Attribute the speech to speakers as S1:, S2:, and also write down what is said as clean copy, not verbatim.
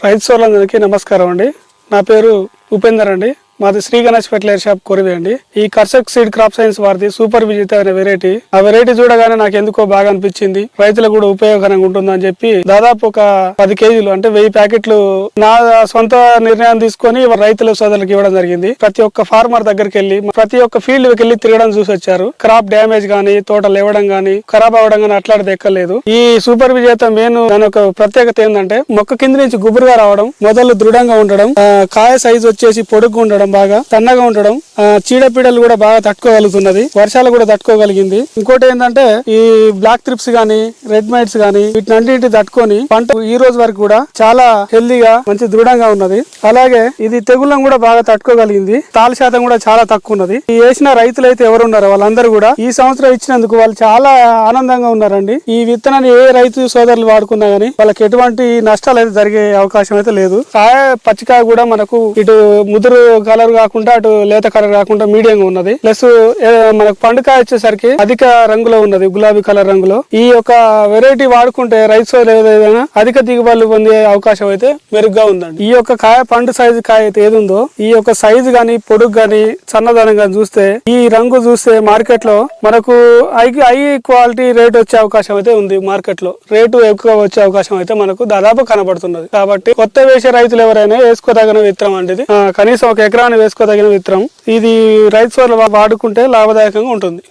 S1: రైతు సోదరులందరికీ నమస్కారం అండి. నా పేరు ఉపేందర్ అండి. మాది శ్రీ గణేష్ ఫెర్టిలైజర్ షాప్ కొరివి అండి. ఈ కర్షక్ సీడ్ క్రాప్ సైన్స్ వారిది సూపర్ విజిత అనే వెరైటీ. ఆ వెరైటీ చూడగానే నాకు ఎందుకో బాగా అనిపించింది. రైతులకు కూడా ఉపయోగకరంగా ఉంటుందని చెప్పి దాదాపు ఒక 10 కేజీలు అంటే 1000 ప్యాకెట్లు నా సొంత నిర్ణయం తీసుకొని రైతుల సోదరులకు ఇవ్వడం జరిగింది. ప్రతి ఒక్క ఫార్మర్ దగ్గరికి వెళ్ళి ప్రతి ఒక్క ఫీల్డ్ కి వెళ్ళి తిరగడం చూసి వచ్చారు. క్రాప్ డ్యామేజ్ గానీ, తోట లేవడం గానీ, ఖరాబ్ అవ్వడం గానీ అట్లాంటిది ఎక్కలేదు. ఈ సూపర్ విజేత మెయిన్ దాని ఒక ప్రత్యేకత ఏంటంటే మొక్క కింద నుంచి గుబురుగా రావడం, మొదలు దృఢంగా ఉండడం, కాయ సైజు వచ్చేసి పొడుగు ఉండడం, బాగా సన్నగా ఉండడం, చీడపీడలు కూడా బాగా తట్టుకోగలుగుతున్నది, వర్షాలు కూడా తట్టుకోగలిగింది. ఇంకోటి ఏంటంటే ఈ బ్లాక్ త్రిప్స్ గానీ, రెడ్ మైట్స్ గానీ వీటిని తట్టుకొని పంట ఈ రోజు వరకు కూడా చాలా హెల్దీగా మంచి దృఢంగా ఉన్నది. అలాగే ఇది తెగుళ్ళను కూడా బాగా తట్టుకోగలిగింది. తాళ శాతం కూడా చాలా తక్కువ ఉన్నది. ఈ వేసిన రైతులు అయితే ఎవరున్నారో వాళ్ళందరూ కూడా ఈ సంవత్సరం ఇచ్చినందుకు వాళ్ళు చాలా ఆనందంగా ఉన్నారండి. ఈ విత్తనాన్ని ఏ రైతు సోదరులు వాడుకున్నా గానీ వాళ్ళకి ఎటువంటి నష్టాలు అయితే జరిగే అవకాశం అయితే లేదు. కాయ పచ్చికాయ కూడా మనకు ఇటు ముదురు కలర్ కాకుండా అటు లేత కలర్ కాకుండా మీడియంగా ఉన్నది. ప్లస్ మనకు పండుకాయ వచ్చేసరికి అధిక రంగులో ఉన్నది, గులాబీ కలర్ రంగులో. ఈ యొక్క వెరైటీ వాడుకుంటే రైతు సోదరులు ఏదైనా అధిక దిగుబడులు పొందే అవకాశం అయితే మెరుగ్గా ఉందండి. ఈ యొక్క కాయ పండు సైజు కాయ అయితే ఏది ఉందో ఈ యొక్క సైజు గానీ, పొడుగు గానీ, సన్నదనం గానీ చూస్తే, ఈ రంగు చూస్తే మార్కెట్ లో మనకు హై క్వాలిటీ రేట్ వచ్చే అవకాశం అయితే ఉంది. మార్కెట్ లో రేటు ఎక్కువ వచ్చే అవకాశం అయితే మనకు దాదాపు కనబడుతున్నది. కాబట్టి కొత్త వేసే రైతులు ఎవరైనా వేసుకోదగిన విత్తనం అండి. కనీసం 1 ఎకరాన్ని వేసుకోదగిన విత్తనం ఇది. రైతు సోదరులు వాడుకుంటే లాభదాయకంగా ఉంటుంది.